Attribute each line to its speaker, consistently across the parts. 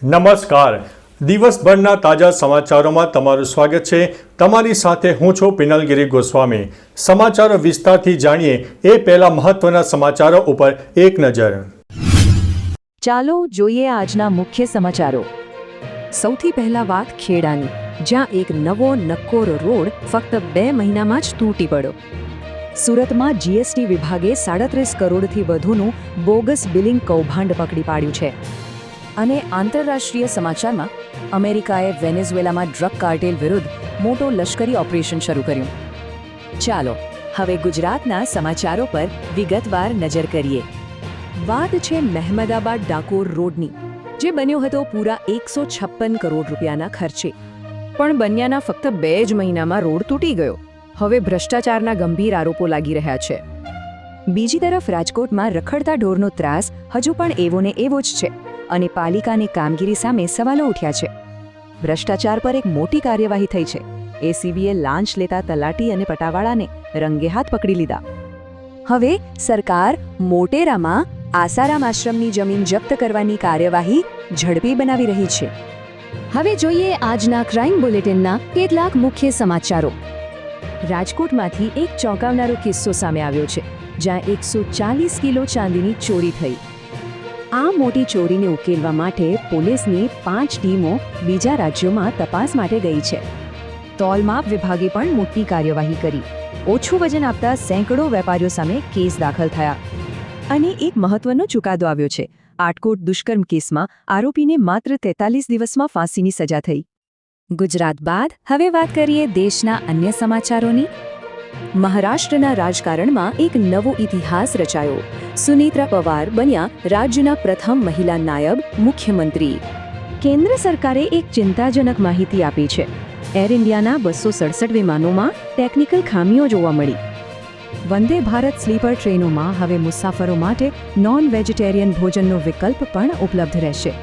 Speaker 1: નમસ્કાર. દિવસભરના તાજા સમાચારોમાં તમારું સ્વાગત છે. તમારી સાથે હું છું પિનલગીરી ગોસ્વામી. સમાચારો વિસ્તારથી જાણીએ એ પહેલા મહત્વના સમાચારો ઉપર એક નજર.
Speaker 2: ચાલો જોઈએ આજના મુખ્ય સમાચારો. સૌથી પહેલા વાત ખેડાની, જ્યાં એક નવો નક્કોર રોડ ફક્ત 2 મહિનામાં જ તૂટી પડ્યો. સુરતમાં જીએસટી વિભાગે 37 કરોડથી વધુનું બોગસ બિલિંગ કૌભાંડ પકડી પાડ્યું છે. અને આંતરરાષ્ટ્રીય સમાચારમાં અમેરિકાએ વેનેઝુએલામાં ડ્રગ કાર્ટેલ વિરુદ્ધ મોટો લશ્કરી ઓપરેશન શરૂ કર્યું. ચાલો હવે ગુજરાતના સમાચારો પર વિગતવાર નજર કરીએ. વાત છે મહેમદાબાદ ડાકોર રોડની, જે બન્યો હતો પૂરા 156 કરોડ રૂપિયાના ખર્ચે. પણ બન્યાના ફક્ત 2 જ મહિનામાં રોડ તૂટી ગયો. હવે ભ્રષ્ટાચારના ગંભીર આરોપો લાગી રહ્યા છે. બીજી તરફ રાજકોટમાં રખડતા ઢોરનો ત્રાસ હજુ પણ એવો ને એવો જ છે અને પાલિકાની કામગીરી સામે સવાલો ઉઠ્યા છે. ભ્રષ્ટાચાર પર એક મોટી કાર્યવાહી થઈ છે. એસીબીએ લાંચ લેતા તલાટી અને પટાવાળાને રંગે હાથ પકડી લીધા. હવે સરકાર મોટેરામાં આસારામ આશ્રમની જમીન જપ્ત કરવાની કાર્યવાહી ઝડપી બનાવી રહી છે. હવે જોઈએ આજના ક્રાઇમ બુલેટિનના કેટલાક મુખ્ય સમાચારો. રાજકોટમાંથી એક ચોંકાવનારો કિસ્સો સામે આવ્યો છે, જ્યાં 140 કિલો ચાંદીની ચોરી થઈ. આ મોટી ચોરીને ઉકેલવા માટે પોલીસની 5 ટીમો બીજા રાજ્યોમાં તપાસ માટે ગઈ છે. તોલમાપ વિભાગે પણ મોટી કાર્યવાહી કરી. ઓછું વજન આપતા સેંકડો વેપારીઓ સામે કેસ દાખલ થયા. અને એક મહત્વનો ચુકાદો આવ્યો છે. આટકોટ દુષ્કર્મ કેસમાં આરોપીને માત્ર 43 દિવસમાં ફાંસીની સજા થઈ. ગુજરાત બાદ હવે વાત કરીએ દેશના અન્ય સમાચારોની. મહારાષ્ટ્રના રાજકારણમાં એક નવો ઇતિહાસ રચાયો. સુનેત્રા પવાર બન્યા રાજ્યના પ્રથમ મહિલા નાયબ મુખ્યમંત્રી. કેન્દ્ર સરકારે એક ચિંતાજનક માહિતી આપી છે. એર ઇન્ડિયાના 267 વિમાનોમાં ટેકનિકલ ખામીઓ જોવા મળી. વંદે ભારત સ્લીપર ટ્રેનોમાં હવે મુસાફરો માટે નોન વેજીટેરિયન ભોજનનો વિકલ્પ પણ ઉપલબ્ધ રહેશે.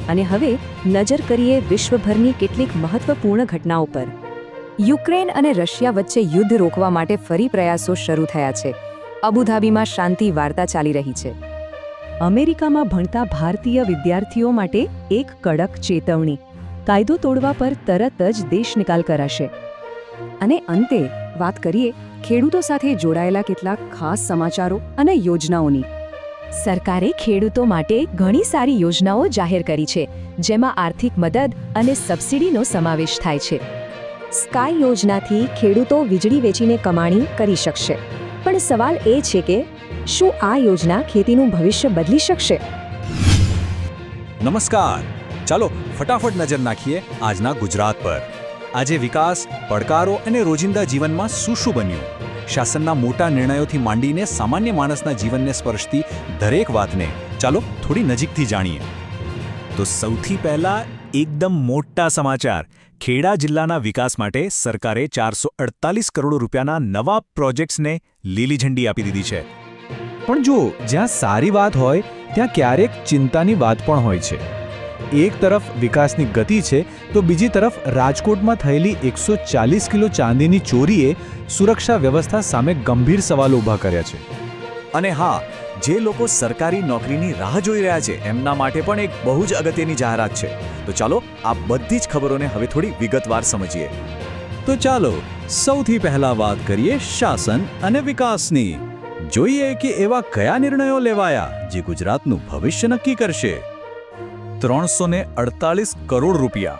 Speaker 2: અને હવે નજર કરીએ વિશ્વભરની કેટલીક મહત્વપૂર્ણ ઘટનાઓ પર. યુક્રેન અને રશિયા વચ્ચે યુદ્ધ રોકવા માટે ફરી પ્રયાસો શરૂ થયા છે. અબુધાબીમાં શાંતિ વાર્તા ચાલી રહી છે. અમેરિકામાં ભણતા ભારતીય વિદ્યાર્થીઓ માટે એક કડક ચેતવણી. કાયદો તોડવા પર તરત જ દેશ નિકાલ કરાશે. અને અંતે વાત કરીએ ખેડૂતો સાથે જોડાયેલા કેટલાક ખાસ સમાચારો અને યોજનાઓની. સરકારે ખેડૂતો માટે ઘણી સારી યોજનાઓ જાહેર કરી છે, જેમાં આર્થિક મદદ અને સબસિડીનો સમાવેશ થાય છે. સ્કાય યોજનાથી ખેડૂતો વીજળી વેચીને કમાણી કરી શકશે. પણ સવાલ એ છે કે શું આ યોજના ખેતીનું ભવિષ્ય બદલી શકશે?
Speaker 3: નમસ્કાર. ચાલો ફટાફટ નજર નાખીએ આજના ગુજરાત પર. આજે વિકાસ, પડકારો અને રોજિંદા જીવનમાં શું બન્યું. શાસનના મોટા નિર્ણયોથી માંડીને સામાન્ય માણસના જીવનને સ્પર્શતી દરેક વાતને ચાલો થોડી નજીકથી જાણીએ. તો સૌથી પહેલા એકદમ મોટા સમાચાર. ખેડા જિલ્લાના વિકાસ માટે સરકારે 448 કરોડ રૂપિયાના નવા પ્રોજેક્ટ્સને લીલી ઝંડી આપી દીધી છે. પણ જો જ્યાં સારી વાત હોય ત્યાં ક્યારેક ચિંતાની વાત પણ હોય છે. એક તરફ વિકાસની ગતિ છે તો બીજી તરફ રાજકોટમાં થયેલી 140 કિલો ચાંદીની ચોરીએ સુરક્ષા વ્યવસ્થા સામે ગંભીર સવાલો ઊભા કર્યા છે. અને હા, જે લોકો સરકારી નોકરીની રાહ જોઈ રહ્યા છે એમના માટે પણ એક બહુ જ અગત્યની જાહેરાત છે. તો ચાલો આ બધી જ ખબરોને હવે થોડી વિગતવાર સમજીએ. તો ચાલો સૌથી પહેલા વાત કરીએ શાસન અને વિકાસની. જોઈએ કે એવા કયા નિર્ણયો લેવાયા જે ગુજરાતનું ભવિષ્ય નક્કી કરશે. 348 કરોડ રૂપિયા.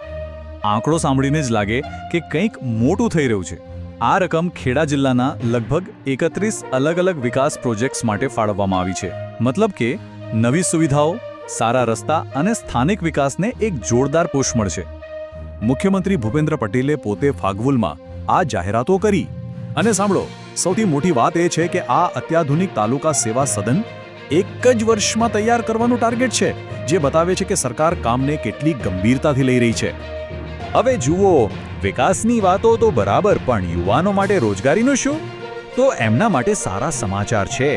Speaker 3: આંકડો સાંભળીને જ લાગે કે કંઈક મોટું થઈ રહ્યું છે. આ રકમ ખેડા જિલ્લાના લગભગ 31 અલગ-અલગ વિકાસ પ્રોજેક્ટ્સ માટે ફાળવવામાં આવી છે. મતલબ કે નવી સુવિધાઓ, સારા રસ્તા અને સ્થાનિક વિકાસને એક જોરદાર પુશ મળશે. મુખ્યમંત્રી ભૂપેન્દ્ર પટેલે પોતે ફાગવુલમાં આ જાહેરાતો કરી. અને સાંભળો, સૌથી મોટી વાત એ છે કે આ અત્યાધુનિક તાલુકા સેવા સદન એક જ વર્ષમાં તૈયાર કરવાનું ટાર્ગેટ છે, જે બતાવે છે કે સરકાર કામને કેટલી ગંભીરતાથી લઈ રહી છે. હવે જુઓ, વિકાસની વાતો તો બરાબર, પણ યુવાનો માટે રોજગારીનું શું? તો એમના માટે સારા સમાચાર છે.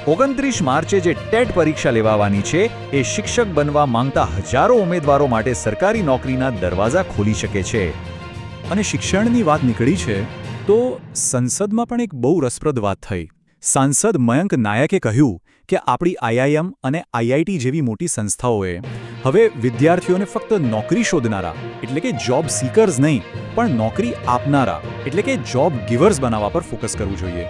Speaker 3: 29 માર્ચે જે ટેટ પરીક્ષા લેવાવાની છે એ શિક્ષક બનવા માંગતા હજારો ઉમેદવારો માટે સરકારી નોકરીના દરવાજા ખોલી શકે છે. અને શિક્ષણની વાત નીકળી છે તો સંસદમાં પણ એક બહુ રસપ્રદ વાત થઈ. સાંસદ મયંક નાયકે કહ્યું કે આપણી આઈઆઈએમ અને આઈઆઈટી જેવી મોટી સંસ્થાઓએ હવે વિદ્યાર્થીઓને ફક્ત નોકરી શોધનારા એટલે કે જોબ સીકર્સ નહીં પણ નોકરી આપનારા એટલે કે જોબ ગિવર્સ બનાવવા પર ફોકસ કરવું જોઈએ.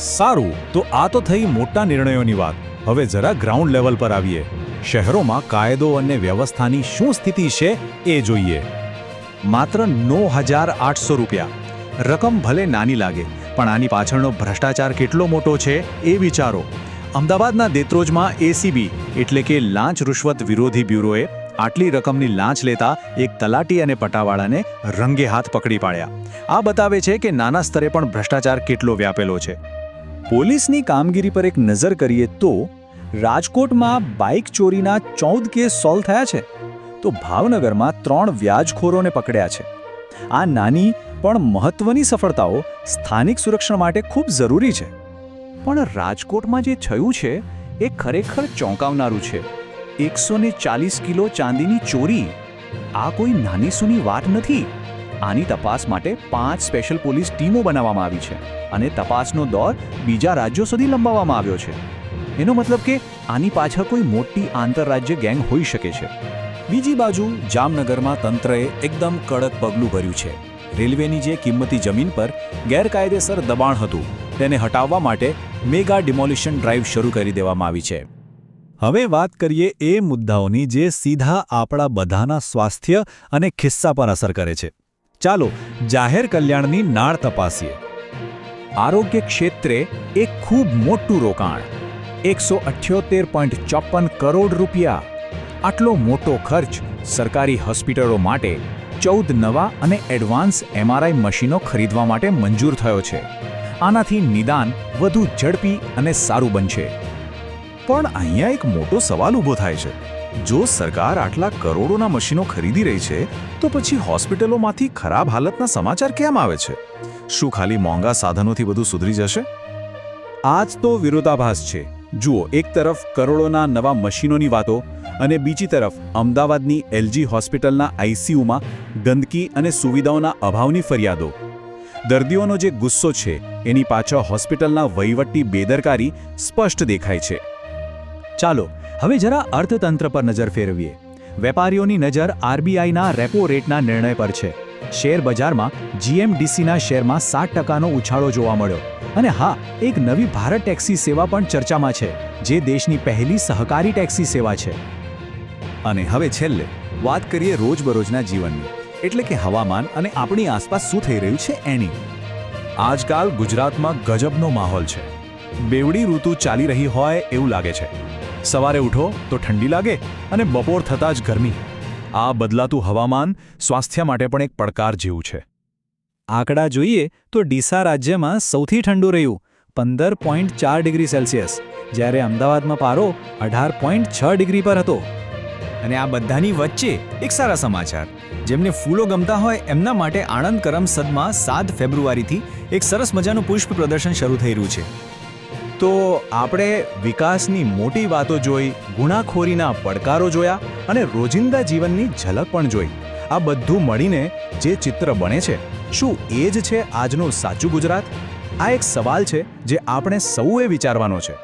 Speaker 3: સારું, તો આ તો થઈ મોટા નિર્ણયોની વાત. હવે જરા ગ્રાઉન્ડ લેવલ પર આવીએ. શહેરોમાં કાયદો અને વ્યવસ્થાની શું સ્થિતિ છે એ જોઈએ. માત્ર 9,800 રૂપિયા. રકમ ભલે નાની લાગે પણ આની પાછળનો ભ્રષ્ટાચાર કેટલો મોટો છે એ વિચારો. અમદાવાદના દેત્રોજમાં એસીબી એટલે કે લાંચ રૂશ્વત વિરોધી બ્યુરોએ આટલી રકમની લાંચ લેતા એક તલાટી અને પટાવાળાને રંગે હાથ પકડી પાડ્યા. આ બતાવે છે કે નાના સ્તરે પણ ભ્રષ્ટાચાર કેટલો વ્યાપેલો છે. પોલીસની કામગીરી પર એક નજર કરીએ તો રાજકોટમાં બાઇક ચોરીના 14 કેસ સોલ્વ થયા છે, તો ભાવનગરમાં 3 વ્યાજખોરોને પકડ્યા છે. આ નાની પણ મહત્વની સફળતાઓ સ્થાનિક સુરક્ષા માટે ખૂબ જરૂરી છે. પણ રાજકોટમાં જે થયું છે એ ખરેખર ચોંકાવનારું છે. 140 કિલો ચાંદીની ચોરી આ કોઈ નાની સૂની વાત નથી. આની તપાસ માટે 5 સ્પેશિયલ પોલીસ ટીમો બનાવવામાં આવી છે અને તપાસનો દોર બીજા રાજ્યો સુધી લંબાવવામાં આવ્યો છે. એનો મતલબ કે આની પાછળ કોઈ મોટી આંતરરાજ્ય ગેંગ હોઈ શકે છે. બીજી બાજુ જામનગરમાં તંત્રએ એકદમ કડક પગલું ભર્યું છે. રેલવેની જે કિંમતી જમીન પર ગેરકાયદેસર દબાણ હતું તેને હટાવવા માટે મેગા ડિમોલિશન ડ્રાઈવ શરૂ કરી દેવામાં આવી છે. હવે વાત કરીએ એ મુદ્દાઓની જે સીધા આપણા બધાના સ્વાસ્થ્ય અને ખિસ્સા પર અસર કરે છે. ચાલો જાહેર કલ્યાણની નાળ તપાસીએ. આરોગ્ય ક્ષેત્રે એક ખૂબ મોટું રોકાણ 178.54 કરોડ રૂપિયા. આટલો મોટો ખર્ચ સરકારી હોસ્પિટલો માટે 14 નવા અને એડવાન્સ એમઆરઆઈ મશીનો ખરીદવા માટે મંજૂર થયો છે. આનાથી નિદાન વધુ ઝડપી અને સારું બનશે. પણ અહીંયા એક મોટો સવાલ ઊભો થાય છે. જો સરકાર આટલા કરોડોના મશીનો ખરીદી રહી છે તો પછી હોસ્પિટલોમાંથી ખરાબ હાલતના સમાચાર કેમ આવે છે? શું ખાલી મોંઘા સાધનોથી બધું સુધરી જશે? આ જ તો વિરોધાભાસ છે. જુઓ, એક તરફ કરોડોના નવા મશીનોની વાતો અને બીજી તરફ અમદાવાદની એલજી હોસ્પિટલના આઈસીયુમાં ગંદકી અને સુવિધાઓના અભાવની ફરિયાદો. દર્દીઓનો જે ગુસ્સો છે એની પાછળ હોસ્પિટલના વહીવટની બેદરકારી સ્પષ્ટ દેખાય છે. ચાલો હવે જરા અર્થતંત્ર પર નજર ફેરવીએ. વેપારીઓની નજર આરબીઆઈના રેપો રેટના નિર્ણય પર છે. શેર બજારમાં જીએમડીસીના શેરમાં 7%નો ઉછાળો જોવા મળ્યો. અને હા, એક નવી ભારત ટેક્સી સેવા પણ ચર્ચામાં છે, જે દેશની પહેલી સહકારી ટેક્સી સેવા છે. અને હવે છેલ્લે વાત કરીએ રોજબરોજના જીવનની, એટલે કે હવામાન અને આપણી આસપાસ શું થઈ રહ્યું છે એની. આજકાલ ગુજરાતમાં ગજબનો માહોલ છે. બેવડી ઋતુ ચાલી રહી હોય એવું લાગે છે. સવારે ઉઠો તો ઠંડી લાગે અને બપોર થતાં જ ગરમી. આ બદલાતું હવામાન સ્વાસ્થ્ય માટે પણ એક પડકાર જેવું છે. આંકડા જોઈએ તો ડીસા રાજ્યમાં સૌથી ઠંડુ રહ્યું 15.4 ડિગ્રી સેલ્સિયસ, જ્યારે અમદાવાદમાં પારો 18.6 ડિગ્રી પર હતો.
Speaker 4: અને આ બધાની વચ્ચે એક સારા સમાચાર. જેમને ફૂલો ગમતા હોય એમના માટે આણંદ કરમસદમાં 7 ફેબ્રુઆરીથી એક સરસ મજાનું પુષ્પ પ્રદર્શન શરૂ થઈ રહ્યું છે.
Speaker 3: તો આપણે વિકાસની મોટી વાતો જોઈ, ગુનાખોરીના પડકારો જોયા અને રોજિંદા જીવનની ઝલક પણ જોઈ. આ બધું મળીને જે ચિત્ર બને છે, શું એ જ છે આજનું સાચું ગુજરાત? આ એક સવાલ છે જે આપણે સૌએ વિચારવાનો છે.